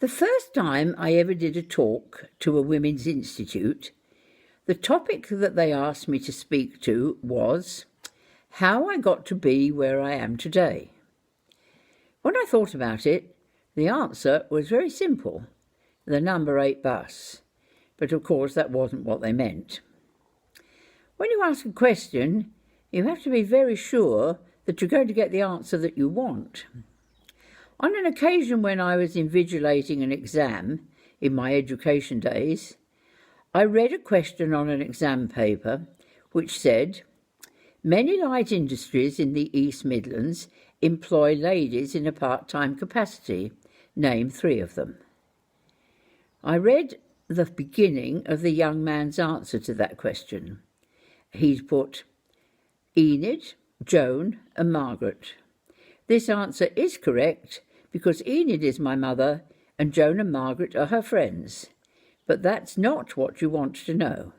The first time I ever did a talk to a women's institute, the topic that they asked me to speak to was how I got to be where I am today. When I thought about it, the answer was very simple, the number 8 bus. But of course that wasn't what they meant. When you ask a question, you have to be very sure that you're going to get the answer that you want. On an occasion when I was invigilating an exam in my education days, I read a question on an exam paper which said, "Many light industries in the East Midlands employ ladies in a part-time capacity. Name 3 of them." I read the beginning of the young man's answer to that question. He'd put Enid, Joan and Margaret. This answer is correct because Enid is my mother and Joan and Margaret are her friends. But that's not what you want to know.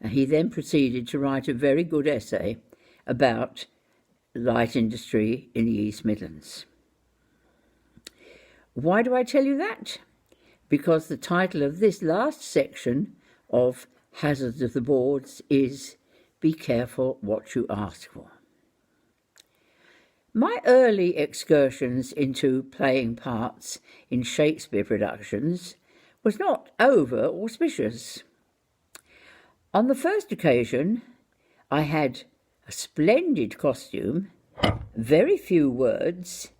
And he then proceeded to write a very good essay about light industry in the East Midlands. Why do I tell you that? Because the title of this last section of Hazards of the Boards is Be Careful What You Ask For. My early excursions into playing parts in Shakespeare productions was not over auspicious. On the first occasion, I had a splendid costume, very few words,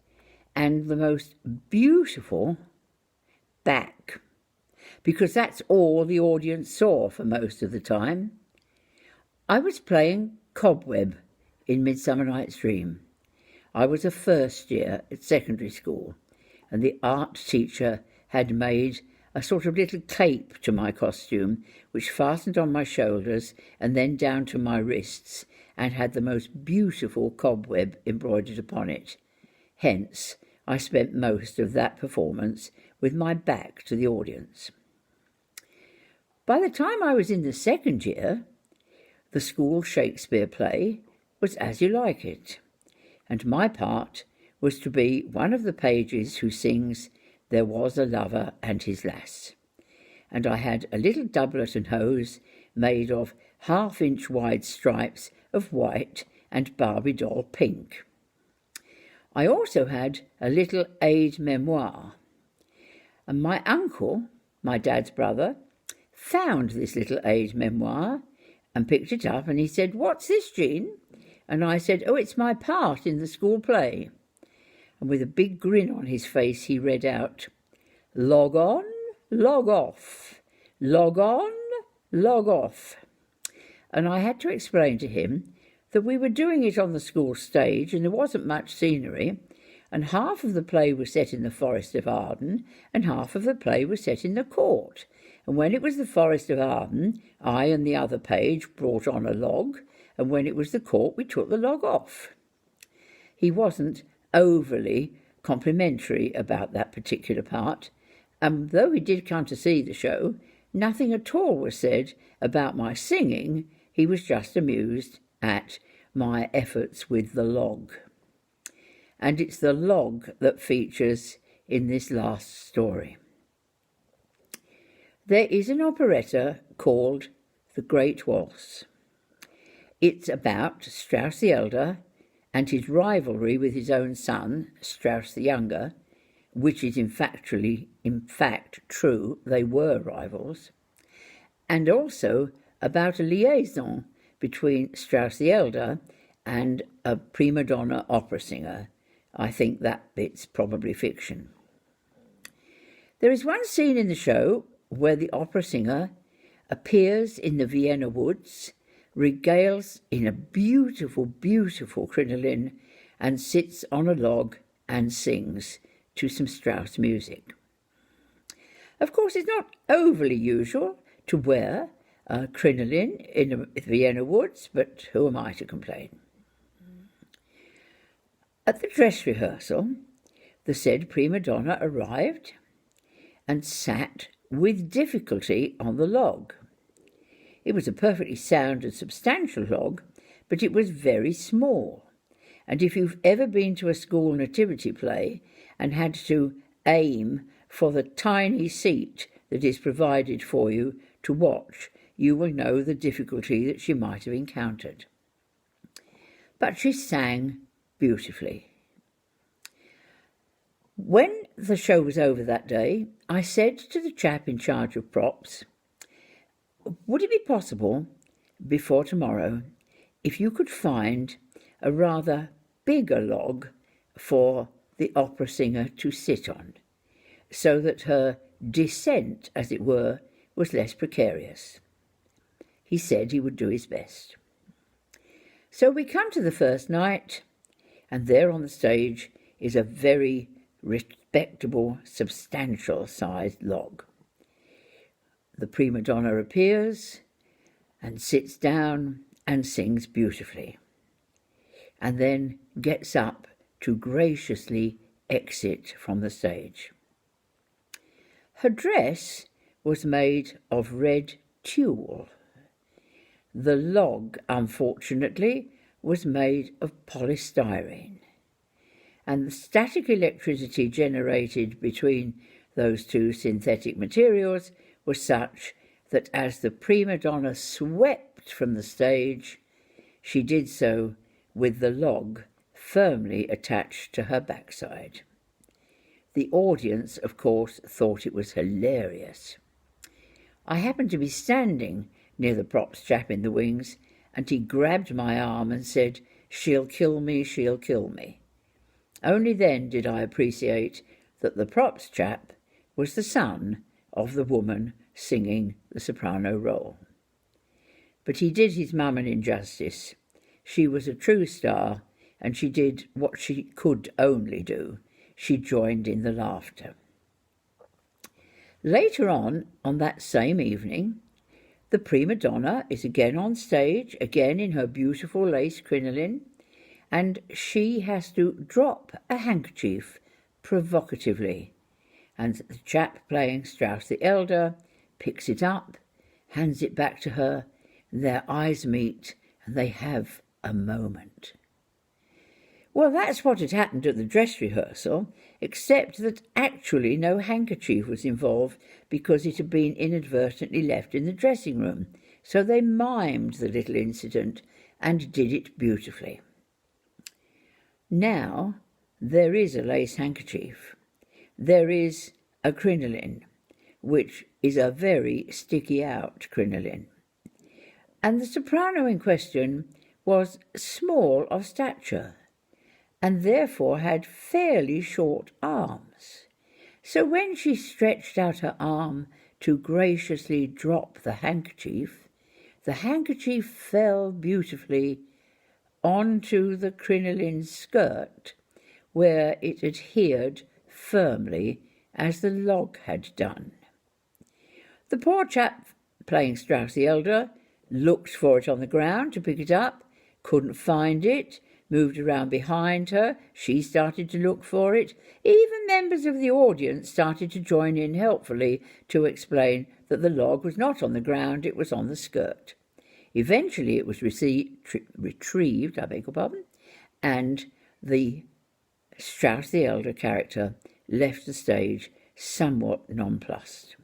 and the most beautiful back, because that's all the audience saw for most of the time. I was playing Cobweb in Midsummer Night's Dream. I was a first year at secondary school, and the art teacher had made a sort of little cape to my costume, which fastened on my shoulders and then down to my wrists, and had the most beautiful cobweb embroidered upon it. Hence, I spent most of that performance with my back to the audience. By the time I was in the second year, the school Shakespeare play was As You Like It, and my part was to be one of the pages who sings There Was a Lover and His Lass. And I had a little doublet and hose made of 1/2-inch wide stripes of white and Barbie doll pink. I also had a little aide-memoire. And my uncle, my dad's brother, found this little aide-memoire and picked it up, and he said, "What's this, Jean?" And I said, "Oh, it's my part in the school play." And with a big grin on his face, he read out, "Log on, log off, log on, log off." And I had to explain to him that we were doing it on the school stage and there wasn't much scenery, and half of the play was set in the Forest of Arden and half of the play was set in the court. And when it was the Forest of Arden, I and the other page brought on a log, and when it was the court, we took the log off. He wasn't overly complimentary about that particular part, and though he did come to see the show, nothing at all was said about my singing. He was just amused at my efforts with the log. And it's the log that features in this last story. There is an operetta called The Great Waltz. It's about Strauss the Elder and his rivalry with his own son, Strauss the Younger, which is in fact true, they were rivals, and also about a liaison between Strauss the Elder and a prima donna opera singer. I think that bit's probably fiction. There is one scene in the show where the opera singer appears in the Vienna woods, regales in a beautiful, beautiful crinoline, and sits on a log and sings to some Strauss music. Of course, it's not overly usual to wear a crinoline in the Vienna woods, but who am I to complain? At the dress rehearsal, the said prima donna arrived and sat with difficulty on the log. It was a perfectly sound and substantial log, but it was very small. And if you've ever been to a school nativity play and had to aim for the tiny seat that is provided for you to watch, you will know the difficulty that she might have encountered. But she sang beautifully. When the show was over that day, I said to the chap in charge of props, would it be possible, before tomorrow, if you could find a rather bigger log for the opera singer to sit on, so that her descent, as it were, was less precarious? He said he would do his best. So we come to the first night, and there on the stage is a very respectable, substantial-sized log. The prima donna appears and sits down and sings beautifully, and then gets up to graciously exit from the stage. Her dress was made of red tulle. The log, unfortunately, was made of polystyrene, and the static electricity generated between those two synthetic materials was such that as the prima donna swept from the stage, she did so with the log firmly attached to her backside. The audience, of course, thought it was hilarious. I happened to be standing near the props chap in the wings, and he grabbed my arm and said, "She'll kill me, she'll kill me." Only then did I appreciate that the props chap was the son of the woman singing the soprano role. But he did his mum an injustice. She was a true star, and she did what she could only do. She joined in the laughter. Later on that same evening, the prima donna is again on stage, again in her beautiful lace crinoline, and she has to drop a handkerchief provocatively, and the chap playing Strauss the Elder picks it up, hands it back to her, and their eyes meet, and they have a moment. Well, that's what had happened at the dress rehearsal, except that actually no handkerchief was involved because it had been inadvertently left in the dressing room. So they mimed the little incident and did it beautifully. Now there is a lace handkerchief. There is a crinoline, which is a very sticky-out crinoline. And the soprano in question was small of stature, and therefore had fairly short arms. So when she stretched out her arm to graciously drop the handkerchief fell beautifully onto the crinoline skirt, where it adhered firmly as the log had done. The poor chap playing Strauss the Elder looked for it on the ground to pick it up, couldn't find it, moved around behind her, she started to look for it. Even members of the audience started to join in helpfully to explain that the log was not on the ground, it was on the skirt. Eventually it was retrieved, and the Strauss the Elder character left the stage somewhat nonplussed.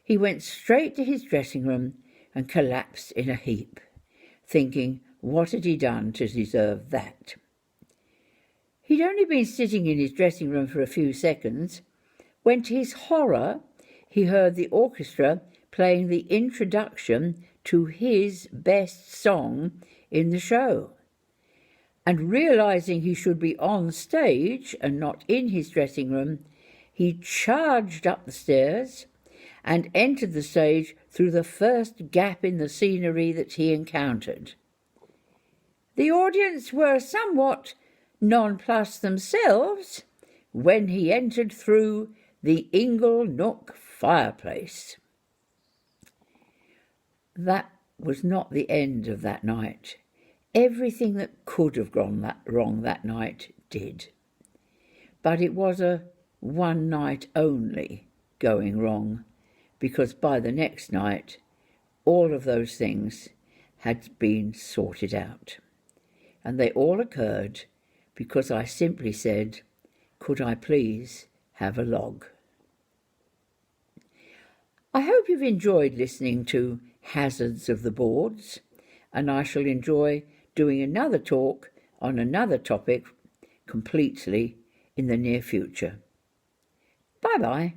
He went straight to his dressing room and collapsed in a heap, thinking, what had he done to deserve that? He'd only been sitting in his dressing room for a few seconds when, to his horror, he heard the orchestra playing the introduction to his best song in the show. And realizing he should be on stage and not in his dressing room, he charged up the stairs and entered the stage through the first gap in the scenery that he encountered. The audience were somewhat nonplussed themselves when he entered through the ingle nook fireplace. That was not the end of that night. Everything that could have gone wrong that night did. But it was a one night only going wrong, because by the next night all of those things had been sorted out. And they all occurred because I simply said, could I please have a log? I hope you've enjoyed listening to Hazards of the Boards, and I shall enjoy doing another talk on another topic completely in the near future. Bye-bye.